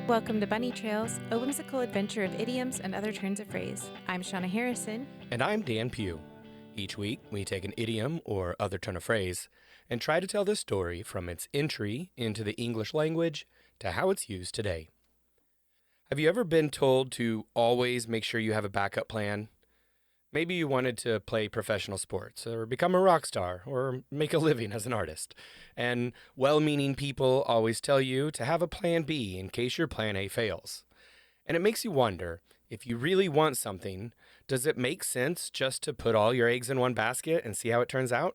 Welcome to Bunny Trails, a whimsical adventure of idioms and other turns of phrase. I'm Shauna Harrison. And I'm Dan Pugh. Each week, we take an idiom or other turn of phrase and try to tell the story from its entry into the English language to how it's used today. Have you ever been told to always make sure you have a backup plan? Maybe you wanted to play professional sports or become a rock star or make a living as an artist. And well-meaning people always tell you to have a plan B in case your plan A fails. And it makes you wonder, if you really want something, does it make sense just to put all your eggs in one basket and see how it turns out?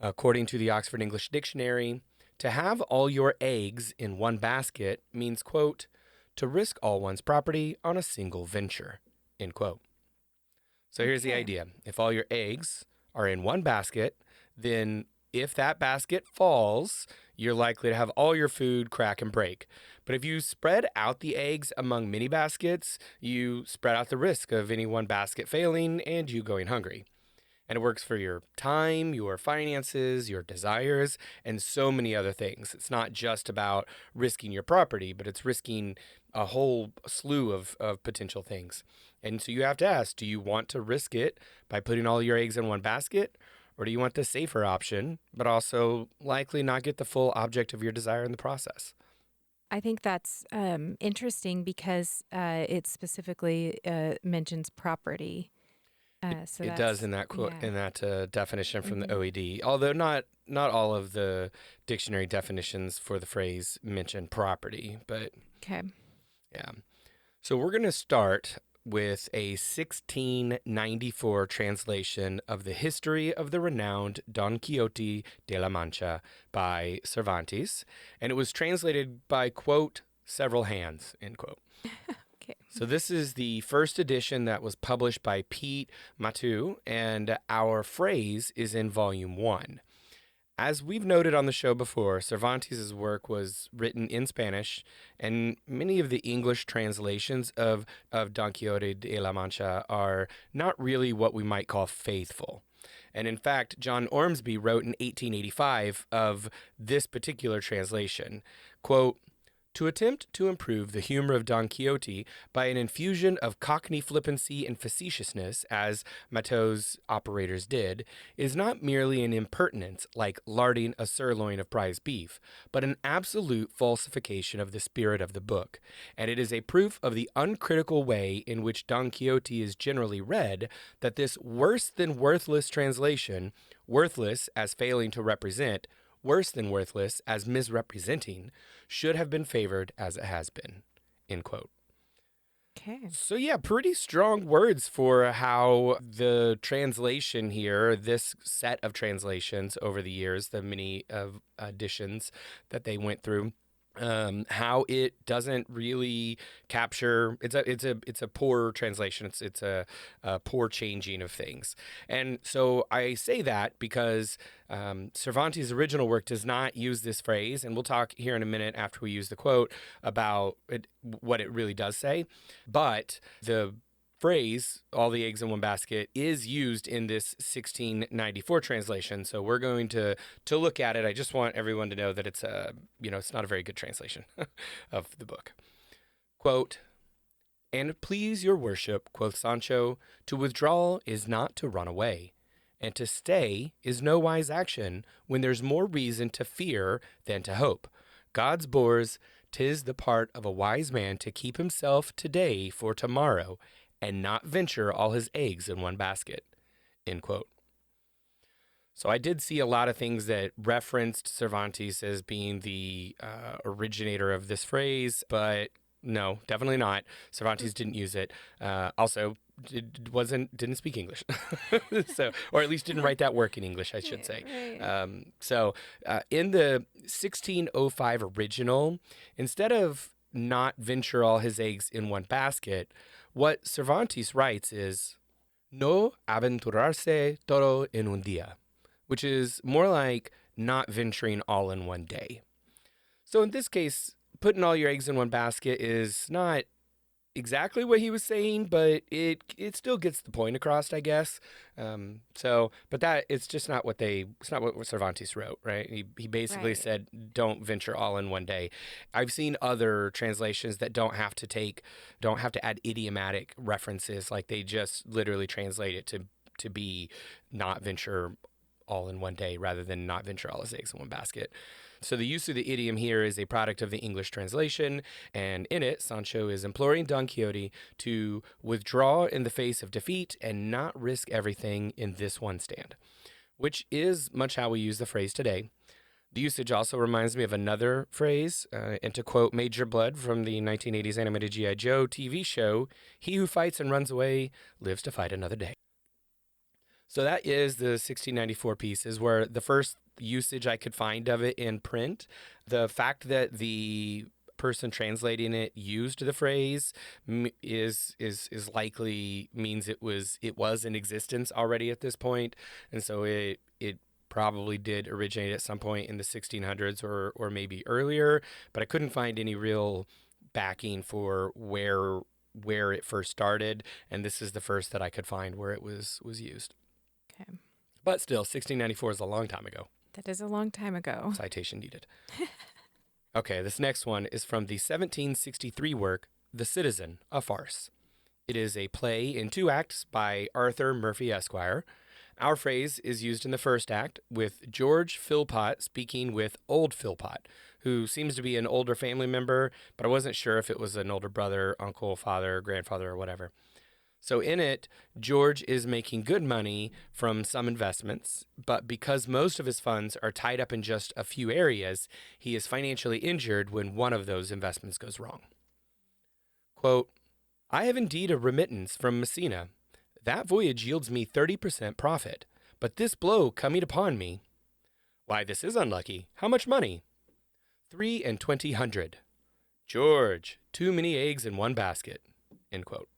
According to the Oxford English Dictionary, to have all your eggs in one basket means, quote, to risk all one's property on a single venture, end quote. So here's the idea. If all your eggs are in one basket, then if that basket falls, you're likely to have all your food crack and break. But if you spread out the eggs among many baskets, you spread out the risk of any one basket failing and you going hungry. And it works for your time, your finances, your desires, and so many other things. It's not just about risking your property, but it's risking a whole slew of potential things. And so you have to ask, do you want to risk it by putting all your eggs in one basket? Or do you want the safer option, but also likely not get the full object of your desire in the process? I think that's interesting because it specifically mentions property. It does in that quote, yeah. in that definition from the Mhm. OED. Although not all of the dictionary definitions for the phrase mention property, but Okay. yeah. So we're going to start with a 1694 translation of the history of the renowned Don Quixote de la Mancha by Cervantes, and it was translated by, quote, several hands, end quote. Okay. So this is the first edition that was published by Pete Matu, and our phrase is in volume 1. As we've noted on the show before, Cervantes' work was written in Spanish, and many of the English translations of Don Quixote de la Mancha are not really what we might call faithful. And in fact, John Ormsby wrote in 1885 of this particular translation, quote, to attempt to improve the humor of Don Quixote by an infusion of cockney flippancy and facetiousness, as Mateau's operators did, is not merely an impertinence like larding a sirloin of prize beef, but an absolute falsification of the spirit of the book, and it is a proof of the uncritical way in which Don Quixote is generally read that this worse than worthless translation, worthless as failing to represent, worse than worthless as misrepresenting, should have been favored as it has been, end quote. Okay. So yeah, pretty strong words for how the translation here, this set of translations over the years, the many editions that they went through, how it doesn't really capture. It's a poor translation. It's a poor changing of things. And so I say that because Cervantes' original work does not use this phrase, and we'll talk here in a minute after we use the quote about what it really does say. But the phrase, all the eggs in one basket, is used in this 1694 translation. So we're going to look at it. I just want everyone to know that it's it's not a very good translation of the book. Quote, and please your worship, quoth Sancho, to withdraw is not to run away, and to stay is no wise action when there's more reason to fear than to hope. God's boars, 'tis the part of a wise man to keep himself today for tomorrow, and not venture all his eggs in one basket, end quote. So I did see a lot of things that referenced Cervantes as being the originator of this phrase, but no, definitely not. Cervantes didn't use it. Also, didn't speak English, so, or at least didn't write that work in English, I should say. Right. In the 1605 original, instead of not venture all his eggs in one basket, what Cervantes writes is no aventurarse todo en un día, which is more like not venturing all in one day. So in this case, putting all your eggs in one basket is not exactly what he was saying, but it still gets the point across, I guess. But that it's just not what it's not what Cervantes wrote, right? He basically Right. said, "Don't venture all in one day." I've seen other translations that don't have to add idiomatic references, like they just literally translate it to be not venture all in one day rather than not venture all his eggs in one basket. So the use of the idiom here is a product of the English translation, and in it, Sancho is imploring Don Quixote to withdraw in the face of defeat and not risk everything in this one stand, which is much how we use the phrase today. The usage also reminds me of another phrase, and to quote Major Blood from the 1980s animated G.I. Joe TV show, "He who fights and runs away lives to fight another day." So that is the 1694 pieces where the first usage I could find of it in print. The fact that the person translating it used the phrase is likely means it was in existence already at this point, and so it probably did originate at some point in the 1600s or maybe earlier, but I couldn't find any real backing for where it first started, and this is the first that I could find where it was used. Okay. But still, 1694 is a long time ago. That is a long time ago. Citation needed. Okay, this next one is from the 1763 work, The Citizen, a Farce. It is a play in 2 acts by Arthur Murphy Esquire. Our phrase is used in the first act with George Philpot speaking with Old Philpot, who seems to be an older family member, but I wasn't sure if it was an older brother, uncle, father, grandfather, or whatever. So in it, George is making good money from some investments, but because most of his funds are tied up in just a few areas, he is financially injured when one of those investments goes wrong. Quote, "I have indeed a remittance from Messina. That voyage yields me 30% profit, but this blow coming upon me. Why, this is unlucky. How much money? 2300. George, too many eggs in one basket." End quote.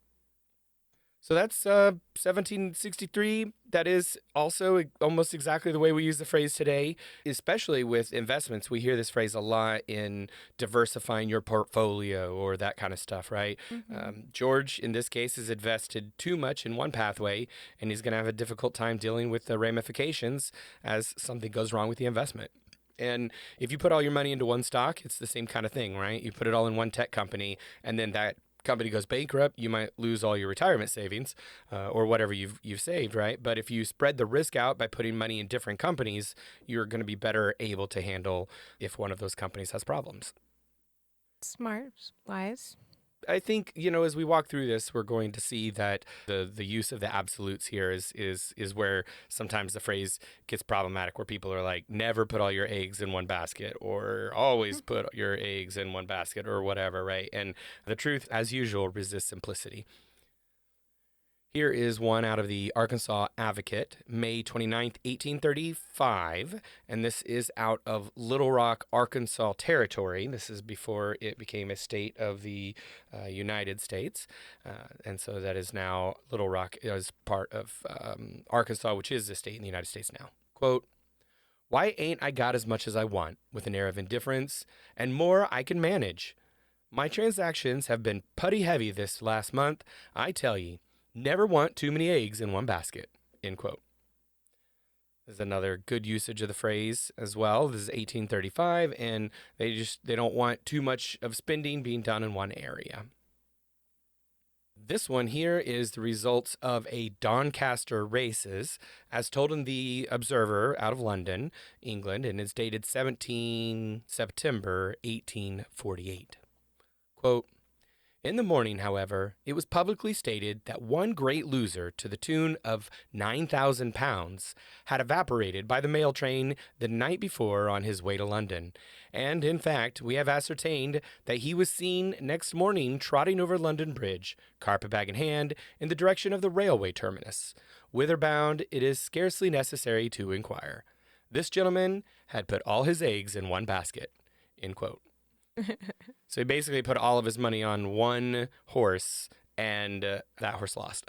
So that's 1763. That is also almost exactly the way we use the phrase today, especially with investments. We hear this phrase a lot in diversifying your portfolio or that kind of stuff, right? Mm-hmm. George, in this case, has invested too much in one pathway, and he's going to have a difficult time dealing with the ramifications as something goes wrong with the investment. And if you put all your money into one stock, it's the same kind of thing, right? You put it all in one tech company, and then that company goes bankrupt, you might lose all your retirement savings or whatever you've saved, right? But if you spread the risk out by putting money in different companies, you're going to be better able to handle if one of those companies has problems. Smart, wise. I think, as we walk through this, we're going to see that the use of the absolutes here is where sometimes the phrase gets problematic, where people are like, never put all your eggs in one basket, or always put your eggs in one basket, or whatever, right? And the truth, as usual, resists simplicity. Here is one out of the Arkansas Advocate, May 29th, 1835, and this is out of Little Rock, Arkansas Territory. This is before it became a state of the United States, and so that is now Little Rock is part of Arkansas, which is a state in the United States now. Quote, "Why ain't I got as much as I want, with an air of indifference, and more I can manage? My transactions have been putty heavy this last month, I tell ye. Never want too many eggs in one basket." End quote. There's another good usage of the phrase as well. This is 1835, and they don't want too much of spending being done in one area. This one here is the results of a Doncaster races, as told in the Observer out of London, England, and it's dated 17 September 1848. Quote, "In the morning, however, it was publicly stated that one great loser to the tune of £9,000 had evaporated by the mail train the night before on his way to London, and, in fact, we have ascertained that he was seen next morning trotting over London Bridge, carpet-bag in hand, in the direction of the railway terminus, whither bound it is scarcely necessary to inquire. This gentleman had put all his eggs in one basket." End quote. So he basically put all of his money on one horse, and that horse lost.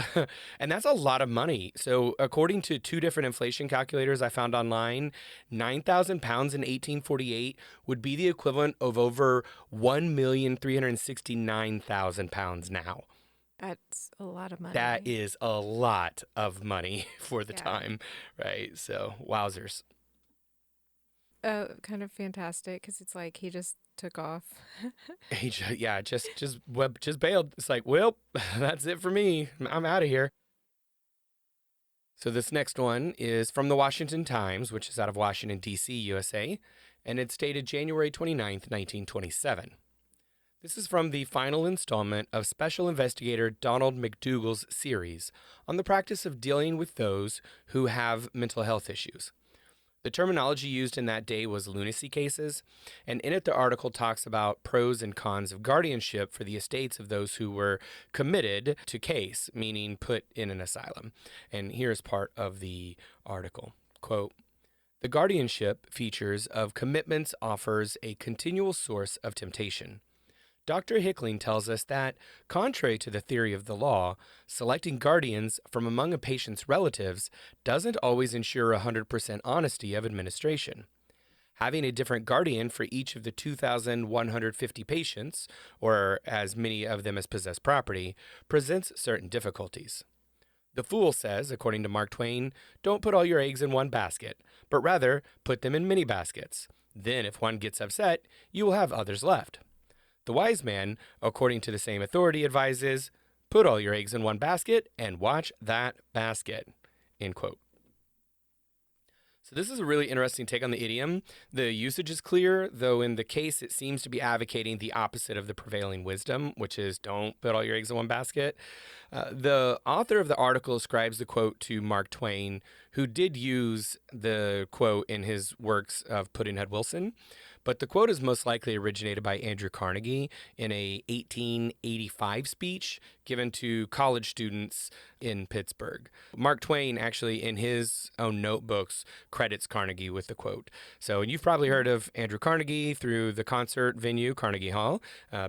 And that's a lot of money. So according to 2 different inflation calculators I found online, £9,000 in 1848 would be the equivalent of over £1,369,000 now. That's a lot of That money. is a lot of money for the Yeah. time, right? So, wowzers. Kind of fantastic because it's like he just took off. Yeah, just bailed. It's like, well, that's it for me. I'm out of here. So this next one is from the Washington Times, which is out of Washington D.C., USA, and it's dated January 29th, 1927. This is from the final installment of Special Investigator Donald McDougal's series on the practice of dealing with those who have mental health issues. The terminology used in that day was lunacy cases, and in it the article talks about pros and cons of guardianship for the estates of those who were committed to case, meaning put in an asylum. And here's part of the article. Quote, the guardianship features of commitments offers a continual source of temptation. Dr. Hickling tells us that, contrary to the theory of the law, selecting guardians from among a patient's relatives doesn't always ensure 100% honesty of administration. Having a different guardian for each of the 2,150 patients, or as many of them as possess property, presents certain difficulties. The fool says, according to Mark Twain, don't put all your eggs in one basket, but rather put them in many baskets. Then, if one gets upset, you will have others left. The wise man, according to the same authority, advises, put all your eggs in one basket and watch that basket. End quote. So this is a really interesting take on the idiom. The usage is clear, though in the case it seems to be advocating the opposite of the prevailing wisdom, which is don't put all your eggs in one basket. The author of the article ascribes the quote to Mark Twain, who did use the quote in his works of Pudd'nhead Wilson. But the quote is most likely originated by Andrew Carnegie in a 1885 speech given to college students in Pittsburgh. Mark Twain actually, in his own notebooks, credits Carnegie with the quote. So, and you've probably heard of Andrew Carnegie through the concert venue, Carnegie Hall,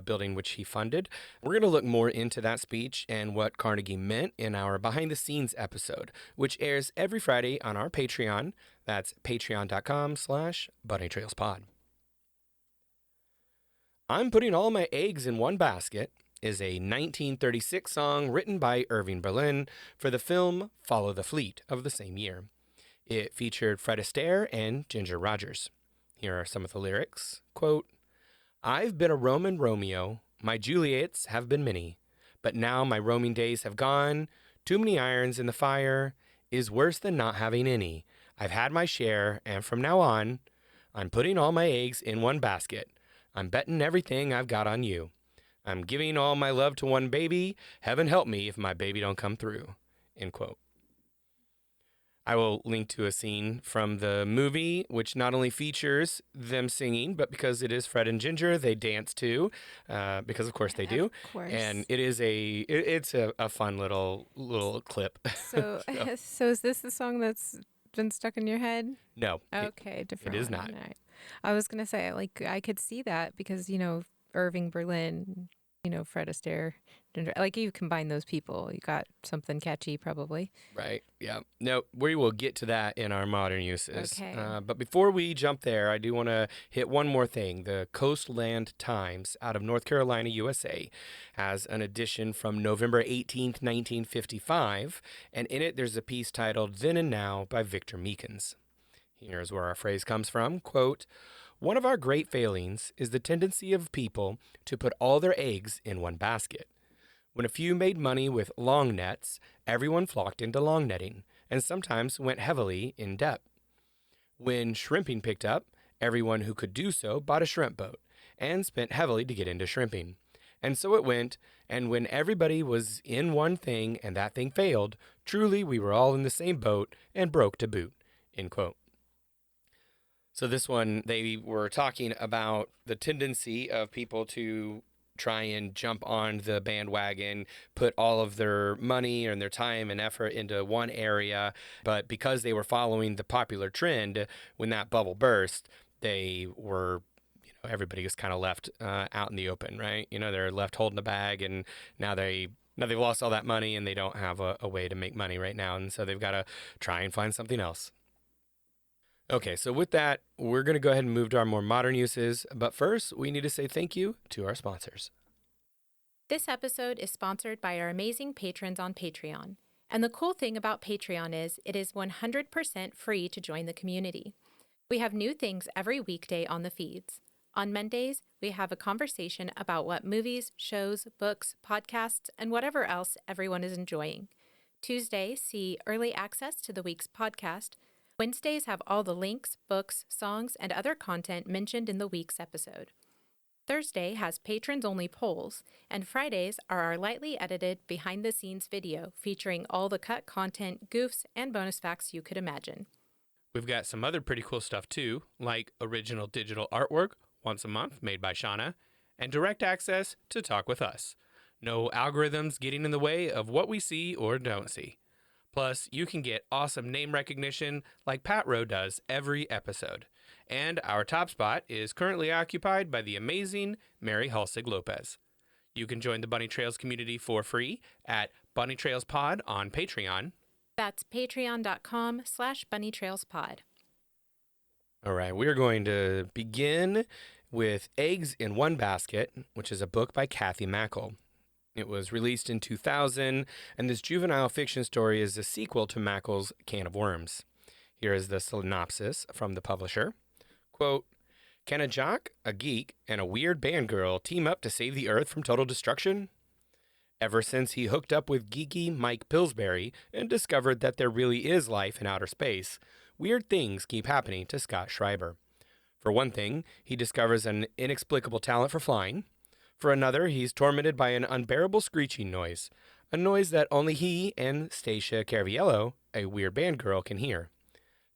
building which he funded. We're going to look more into that speech and what Carnegie meant in our behind the scenes episode, which airs every Friday on our Patreon. That's patreon.com/bunnytrailspod. I'm Putting All My Eggs in One Basket is a 1936 song written by Irving Berlin for the film Follow the Fleet of the same year. It featured Fred Astaire and Ginger Rogers. Here are some of the lyrics. Quote, I've been a Roman Romeo, my Juliets have been many, but now my roaming days have gone. Too many irons in the fire is worse than not having any. I've had my share, and from now on, I'm putting all my eggs in one basket. I'm betting everything I've got on you. I'm giving all my love to one baby. Heaven help me if my baby don't come through. End quote. I will link to a scene from the movie, which not only features them singing, but because it is Fred and Ginger, they dance too, because of course they do. Of course. And it's a fun little clip. So, So, so is this the song that's been stuck in your head? no, Okay, it different is one. not. All right. I was gonna say, like, I could see that because Irving Berlin, Fred Astaire, Ginger. Like, you combine those people, you got something catchy, probably. Right. Yeah. No, we will get to that in our modern uses. Okay. But before we jump there, I do want to hit one more thing. The Coastland Times out of North Carolina, USA, has an edition from November 18th, 1955. And in it, there's a piece titled Then and Now by Victor Meekins. Here's where our phrase comes from. Quote, one of our great failings is the tendency of people to put all their eggs in one basket. When a few made money with long nets, everyone flocked into long netting, and sometimes went heavily in debt. When shrimping picked up, everyone who could do so bought a shrimp boat, and spent heavily to get into shrimping. And so it went, and when everybody was in one thing and that thing failed, truly we were all in the same boat and broke to boot. End quote. So this one, they were talking about the tendency of people to try and jump on the bandwagon, put all of their money and their time and effort into one area. But because they were following the popular trend, when that bubble burst, they were, everybody was kind of left out in the open, right? They're left holding the bag, and now they've lost all that money and they don't have a way to make money right now. And so they've got to try and find something else. Okay, so with that, we're going to go ahead and move to our more modern uses. But first, we need to say thank you to our sponsors. This episode is sponsored by our amazing patrons on Patreon. And the cool thing about Patreon is it is 100% free to join the community. We have new things every weekday on the feeds. On Mondays, we have a conversation about what movies, shows, books, podcasts, and whatever else everyone is enjoying. Tuesdays see early access to the week's podcast. Wednesdays have all the links, books, songs, and other content mentioned in the week's episode. Thursday has patrons-only polls, and Fridays are our lightly edited behind-the-scenes video featuring all the cut content, goofs, and bonus facts you could imagine. We've got some other pretty cool stuff too, like original digital artwork once a month made by Shauna, and direct access to talk with us. No algorithms getting in the way of what we see or don't see. Plus, you can get awesome name recognition like Pat Rowe does every episode. And our top spot is currently occupied by the amazing Mary Halsig Lopez. You can join the Bunny Trails community for free at Bunny Trails Pod on Patreon. That's patreon.com/bunnytrailspod. All right, we're going to begin with Eggs in One Basket, which is a book by Kathy Mackle. It was released in 2000, and this juvenile fiction story is a sequel to Mackle's Can of Worms. Here is the synopsis from the publisher. Quote, "Can a jock, a geek, and a weird band girl team up to save the Earth from total destruction? Ever since he hooked up with geeky Mike Pillsbury and discovered that there really is life in outer space, weird things keep happening to Scott Schreiber. For one thing, he discovers an inexplicable talent for flying. For another, he's tormented by an unbearable screeching noise, a noise that only he and Stacia Caraviello, a weird band girl, can hear.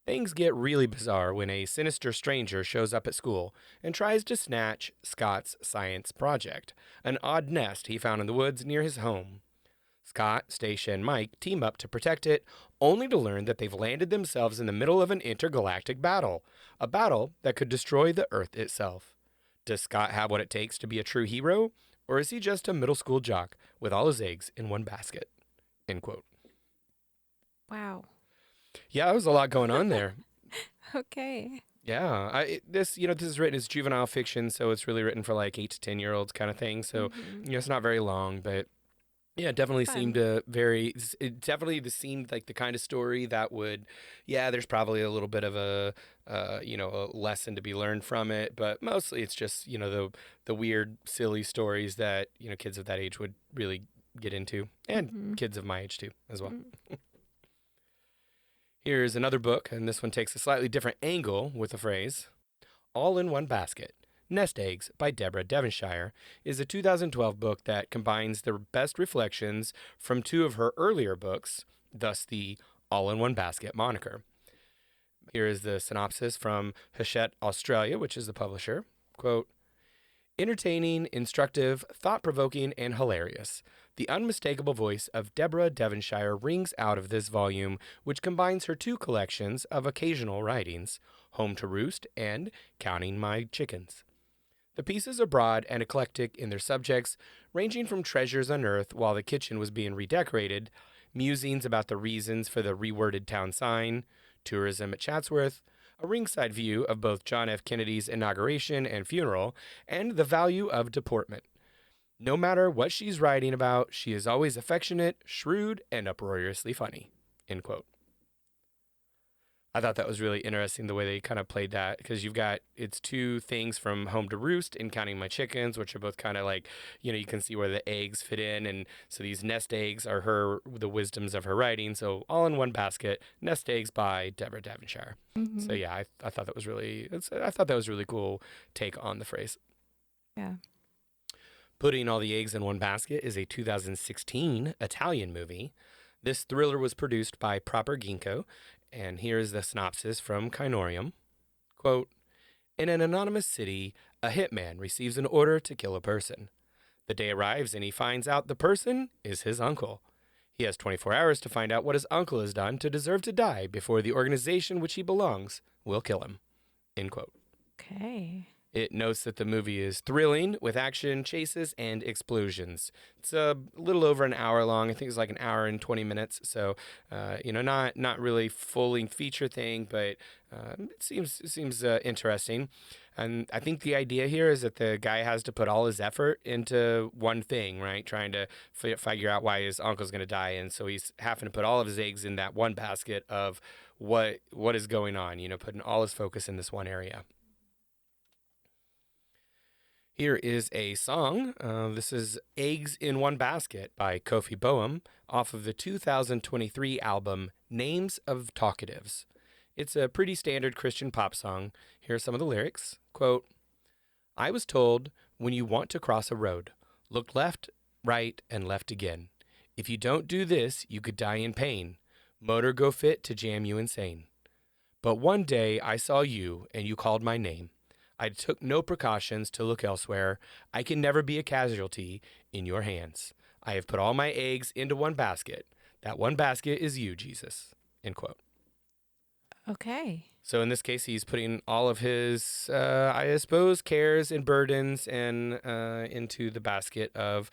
Things get really bizarre when a sinister stranger shows up at school and tries to snatch Scott's science project, an odd nest he found in the woods near his home. Scott, Stacia, and Mike team up to protect it, only to learn that they've landed themselves in the middle of an intergalactic battle, a battle that could destroy the Earth itself. Does Scott have what it takes to be a true hero, or is he just a middle school jock with all his eggs in one basket?" End quote. Wow. Yeah, there was a lot going on there. Okay. Yeah, this is written as juvenile fiction, so it's really written for like 8 to 10-year-olds kind of thing. So it's not very long, but yeah, it definitely Fun. seemed it definitely seemed like the kind of story that would, yeah, there's probably a little bit of a lesson to be learned from it, but mostly it's just, the weird, silly stories that, kids of that age would really get into, and kids of my age too, as well. Here's another book, and this one takes a slightly different angle with the phrase. All in One Basket. Nest Eggs by Deborah Devonshire is a 2012 book that combines the best reflections from 2 of her earlier books, thus the All in One Basket moniker. Here is the synopsis from Hachette Australia, which is the publisher. Quote, "Entertaining, instructive, thought-provoking, and hilarious. The unmistakable voice of Deborah Devonshire rings out of this volume, which combines her 2 collections of occasional writings, Home to Roost and Counting My Chickens. The pieces are broad and eclectic in their subjects, ranging from treasures unearthed while the kitchen was being redecorated, musings about the reasons for the reworded town sign, tourism at Chatsworth, a ringside view of both John F. Kennedy's inauguration and funeral, and the value of deportment. No matter what she's writing about, she is always affectionate, shrewd, and uproariously funny." End quote. I thought that was really interesting the way they kind of played that, because it's 2 things from Home to Roost and Counting My Chickens, which are both kind of like, you can see where the eggs fit in. And so these nest eggs are the wisdoms of her writing. So All in One Basket, Nest Eggs by Deborah Devonshire. So yeah, I thought that was really cool take on the phrase. Yeah. Putting All the Eggs in One Basket is a 2016 Italian movie. This thriller was produced by Proper Ginkgo, and here's the synopsis from Kynorium. Quote, "In an anonymous city, a hitman receives an order to kill a person. The day arrives and he finds out the person is his uncle. He has 24 hours to find out what his uncle has done to deserve to die before the organization which he belongs will kill him." End quote. Okay. It notes that the movie is thrilling with action, chases, and explosions. It's a little over an hour long. I think it's like an hour and 20 minutes. So, not really fully feature thing, but it seems interesting. And I think the idea here is that the guy has to put all his effort into one thing, right? Trying to figure out why his uncle's going to die, and so he's having to put all of his eggs in that one basket of what is going on. Putting all his focus in this one area. Here is a song. This is Eggs in One Basket by Kofi Boehm off of the 2023 album Names of Talkatives. It's a pretty standard Christian pop song. Here are some of the lyrics. Quote, I was told when you want to cross a road, look left, right, and left again. If you don't do this, you could die in pain. Motor go fit to jam you insane. But one day I saw you and you called my name. I took no precautions to look elsewhere. I can never be a casualty in your hands. I have put all my eggs into one basket. That one basket is you, Jesus. End quote. Okay. So in this case, he's putting all of his, I suppose, cares and burdens into the basket of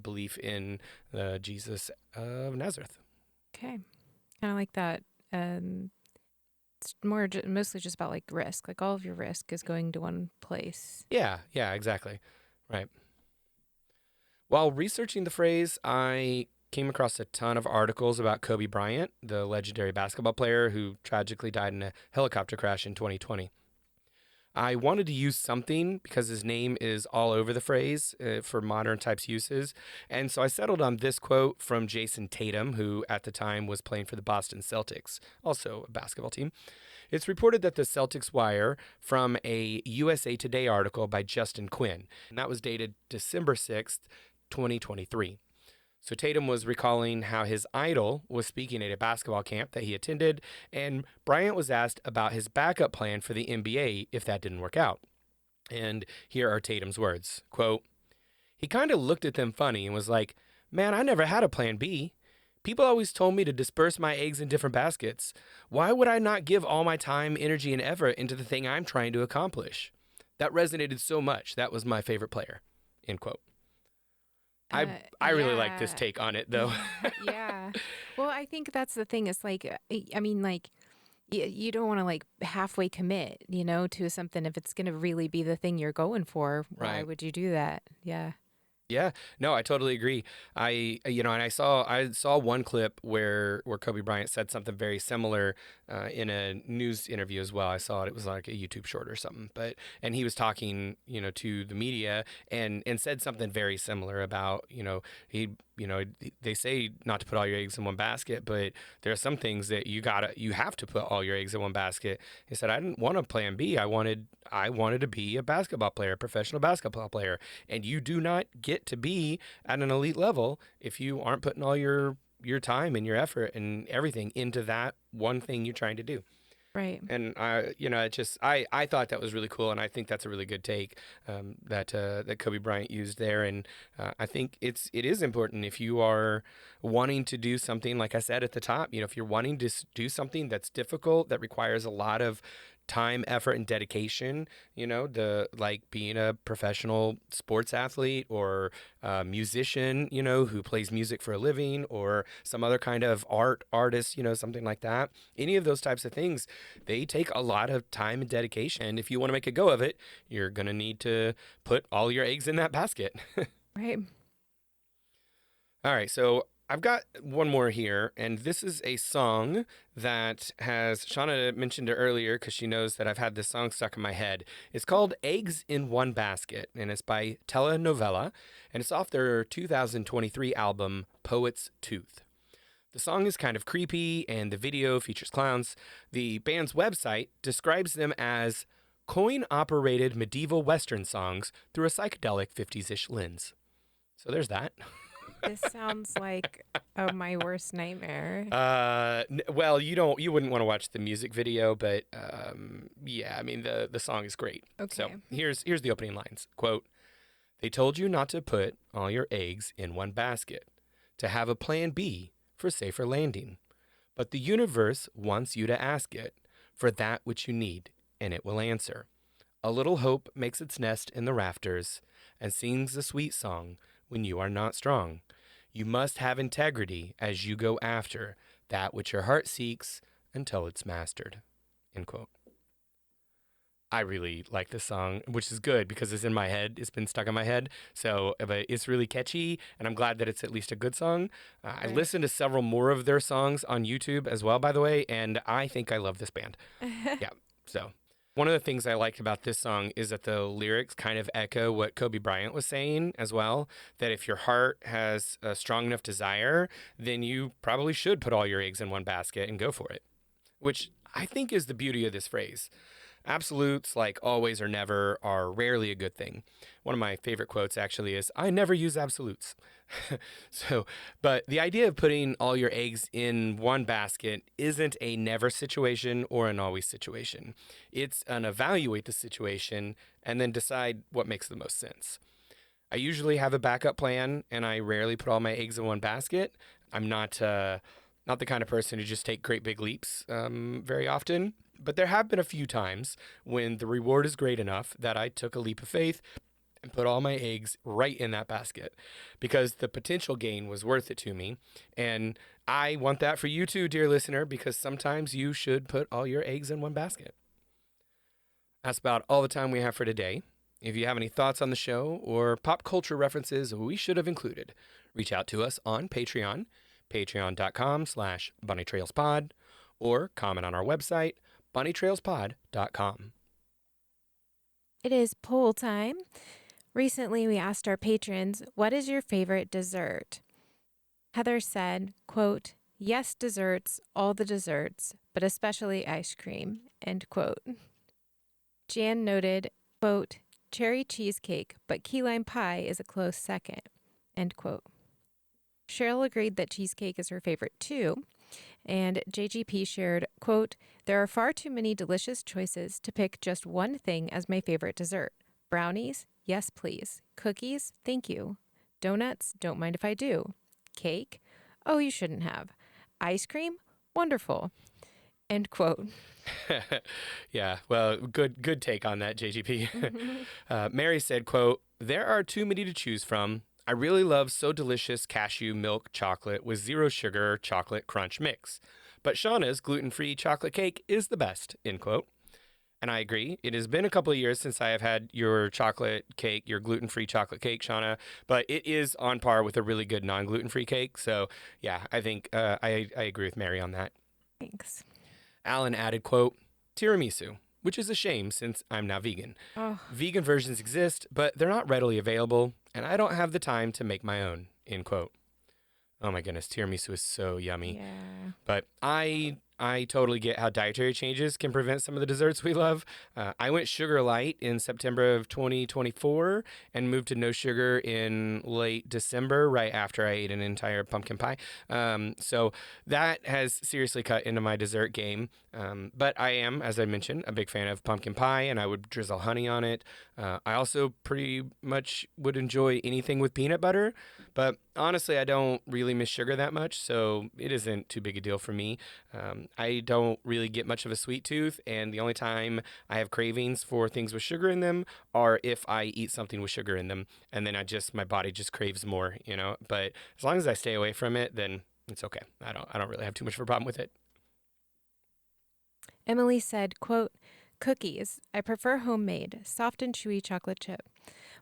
belief in Jesus of Nazareth. Okay. Kind of like that. It's mostly just about like risk. Like all of your risk is going to one place. Yeah, exactly. Right. While researching the phrase, I came across a ton of articles about Kobe Bryant, the legendary basketball player who tragically died in a helicopter crash in 2020. I wanted to use something because his name is all over the phrase for modern types uses. And so I settled on this quote from Jason Tatum, who at the time was playing for the Boston Celtics, also a basketball team. It's reported that the Celtics wire from a USA Today article by Justin Quinn, and that was dated December 6th, 2023. So Tatum was recalling how his idol was speaking at a basketball camp that he attended, and Bryant was asked about his backup plan for the NBA if that didn't work out. And here are Tatum's words, quote, he kind of looked at them funny and was like, man, I never had a plan B. People always told me to disperse my eggs in different baskets. Why would I not give all my time, energy, and effort into the thing I'm trying to accomplish? That resonated so much. That was my favorite player, end quote. I really like this take on it, though. Yeah. Well, I think that's the thing. It's like, I mean, like, you don't want to like halfway commit, to something if it's going to really be the thing you're going for. Why Right. would you do that? Yeah. Yeah, no, I totally agree. And I saw one clip where Kobe Bryant said something very similar in a news interview as well. I saw it. It was like a YouTube short or something. And he was talking, to the media and said something very similar about, they say not to put all your eggs in one basket, but there are some things that you have to put all your eggs in one basket. He said, I didn't want a plan B. I wanted to be a basketball player, a professional basketball player. And you do not get to be at an elite level if you aren't putting all your time and your effort and everything into that one thing you're trying to do. Right. And I thought that was really cool, and I think that's a really good take that Kobe Bryant used there. And I think it is important if you are wanting to do something, like I said at the top, if you're wanting to do something that's difficult, that requires a lot of time, effort, and dedication, like being a professional sports athlete or musician, who plays music for a living, or some other kind of artist, something like that. Any of those types of things, they take a lot of time and dedication. And if you want to make a go of it, you're going to need to put all your eggs in that basket. Right. All right. So I've got one more here, and this is a song that has Shauna mentioned it earlier because she knows that I've had this song stuck in my head. It's called Eggs in One Basket, and it's by Tele Novella, and it's off their 2023 album, Poet's Tooth. The song is kind of creepy, and the video features clowns. The band's website describes them as coin-operated medieval Western songs through a psychedelic 50s-ish lens. So there's that. This sounds like my worst nightmare. Well, you wouldn't want to watch the music video, but yeah, I mean the song is great. Okay. So here's the opening lines. Quote, they told you not to put all your eggs in one basket, to have a plan B for safer landing. But the universe wants you to ask it for that which you need, and it will answer. A little hope makes its nest in the rafters and sings a sweet song when you are not strong. You must have integrity as you go after that which your heart seeks until it's mastered. End quote. I really like this song, which is good because it's in my head. It's been stuck in my head. So but it's really catchy, and I'm glad that it's at least a good song. I Right. listened to several more of their songs on YouTube as well, by the way, and I think I love this band. Yeah. So one of the things I liked about this song is that the lyrics kind of echo what Kobe Bryant was saying as well. That if your heart has a strong enough desire, then you probably should put all your eggs in one basket and go for it, which I think is the beauty of this phrase. Absolutes, like always or never, are rarely a good thing. One of my favorite quotes actually is, I never use absolutes. But the idea of putting all your eggs in one basket isn't a never situation or an always situation. It's an evaluate the situation and then decide what makes the most sense. I usually have a backup plan, and I rarely put all my eggs in one basket. I'm not the kind of person to just take great big leaps very often. But there have been a few times when the reward is great enough that I took a leap of faith and put all my eggs right in that basket because the potential gain was worth it to me. And I want that for you too, dear listener, because sometimes you should put all your eggs in one basket. That's about all the time we have for today. If you have any thoughts on the show or pop culture references we should have included, reach out to us on Patreon, patreon.com/bunnytrailspod, or comment on our website, bunnytrailspod.com. It is poll time. Recently, we asked our patrons, what is your favorite dessert? Heather said, quote, yes, desserts, all the desserts, but especially ice cream, end quote. Jan noted, quote, cherry cheesecake, but key lime pie is a close second, end quote. Cheryl agreed that cheesecake is her favorite too. And JGP shared, quote, there are far too many delicious choices to pick just one thing as my favorite dessert. Brownies? Yes, please. Cookies? Thank you. Donuts? Don't mind if I do. Cake? Oh, you shouldn't have. Ice cream? Wonderful. End quote. Yeah, well, good take on that, JGP. Mary said, quote, there are too many to choose from. I really love So Delicious cashew milk chocolate with zero sugar chocolate crunch mix. But Shauna's gluten-free chocolate cake is the best, end quote. And I agree. It has been a couple of years since I have had your chocolate cake, your gluten-free chocolate cake, Shauna, but it is on par with a really good non-gluten-free cake. So, yeah, I think I agree with Mary on that. Thanks. Alan added, quote, tiramisu, which is a shame since I'm now vegan. Oh, Vegan versions exist, but they're not readily available, and I don't have the time to make my own, end quote. Oh my goodness, tiramisu is so yummy. yeah. But I totally get how dietary changes can prevent some of the desserts we love. I went sugar light in September of 2024 and moved to no sugar in late December, right after I ate an entire pumpkin pie. So that has seriously cut into my dessert game. But I am, as I mentioned, a big fan of pumpkin pie, and I would drizzle honey on it. I also pretty much would enjoy anything with peanut butter. But honestly, I don't really miss sugar that much, so it isn't too big a deal for me. I don't really get much of a sweet tooth, and the only time I have cravings for things with sugar in them are if I eat something with sugar in them, and then my body just craves more, you know. But as long as I stay away from it, then it's okay. I don't really have too much of a problem with it. Emily said, quote, cookies. I prefer homemade, soft and chewy chocolate chip.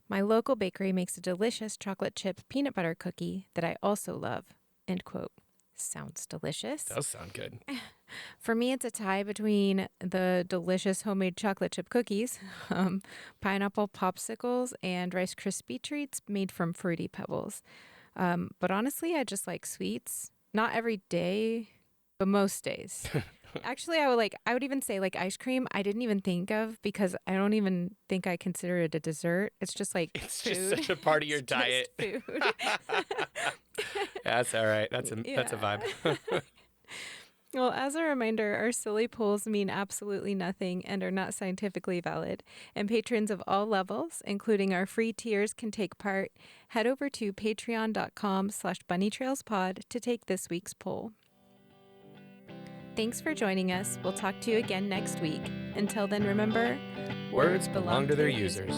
My local bakery makes a delicious chocolate chip peanut butter cookie that I also love, end quote. Sounds delicious. Does sound good. For me, it's a tie between the delicious homemade chocolate chip cookies, pineapple popsicles, and Rice Krispie treats made from Fruity Pebbles. But honestly, I just like sweets. Not every day, but most days. Actually, I would even say like ice cream. I didn't even think of because I don't even think I consider it a dessert. It's just like It's food. just such a part of your It's diet. just food. That's all right. That's a vibe. Well, as a reminder, our silly polls mean absolutely nothing and are not scientifically valid. And patrons of all levels, including our free tiers, can take part. Head over to patreon.com/bunnytrailspod to take this week's poll. Thanks for joining us. We'll talk to you again next week. Until then, remember, Words belong to their users.